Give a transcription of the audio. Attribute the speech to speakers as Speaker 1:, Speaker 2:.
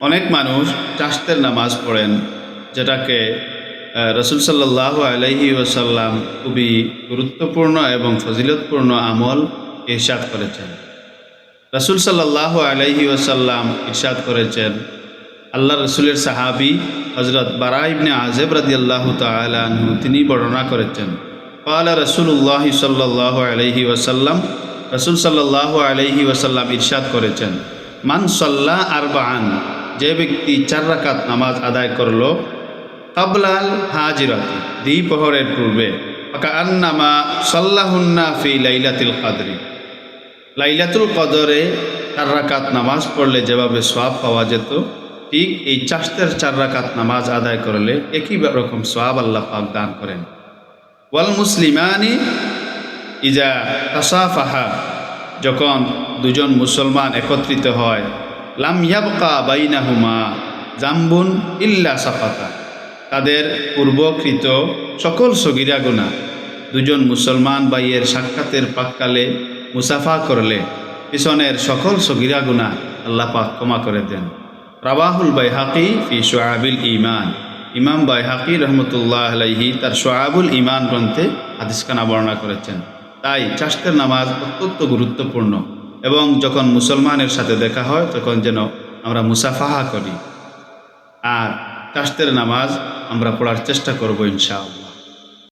Speaker 1: অনেক মানুষ চাশতের নামাজ পড়েন, যেটাকে রসুল সাল্লাল্লাহু আলাইহি ওয়াসাল্লাম খুবই গুরুত্বপূর্ণ এবং ফজিলতপূর্ণ আমল ইরশাদ করেছেন। রসুল সাল্লাল্লাহু আলাইহি ওয়াসাল্লাম ইরশাদ করেছেন, আল্লাহ রসুলের সাহাবি হজরত বারা ইবনে আযিব রাদিয়াল্লাহু তাআলা আনহু তিনি বর্ণনা করেছেন, ক্বালা রাসূলুল্লাহ সাল্লাল্লাহু আলাইহি ওয়াসাল্লাম, রসুল সাল্লাল্লাহু আলাইহি ওয়াসাল্লাম ইরশাদ করেছেন, মান সাল্লা আরবাআন, যে ব্যক্তি 4 রাকাত নামাজ আদায় করল কাবলাল হাজিরাতি, দ্বিপ্রহরের পূর্বে, ফাকান্নামা সাল্লাহুন্না ফি লাইলাতুল কদরি, লাইলাতুল কদরে 4 রাকাত নামাজ পড়লে যেভাবে সওয়াব পাওয়া যেত, ঠিক এই চাশতের 4 রাকাত নামাজ আদায় করলে একই রকম সওয়াব আল্লাহ পাক দান করেন। ওয়াল মুসলিমানি ইজা তাসাফাহা, যখন দুজন মুসলমান একত্রিত হয়, লাম ইয়াবকা বাইনাহুমা জাম্বুন ইল্লা সাফাতা, তাদের পূর্বকৃত সকল সগীরা গুনাহ দুজন মুসলমান ভাইয়ের সাক্ষাতের প্রাক্কালে মুসাফা করলে পিছনের সকল সগীরা গুনাহ আল্লাহ পাক ক্ষমা করে দেন। রাওয়াহুল বাইহাকি ফি শুআবুল ঈমান, ইমাম বাইহাকি রহমতুল্লাহ আলাইহি তার শুআবুল ঈমান গ্রন্থে হাদিসখানা বর্ণনা করেছেন। তাই চাশতের নামাজ অত্যন্ত গুরুত্বপূর্ণ, এবং যখন মুসলমানের সাথে দেখা হয় তখন যেন আমরা মুসাফাহা করি, আর চাশতের নামাজ আমরা পড়ার চেষ্টা করব ইনশাআল্লাহ।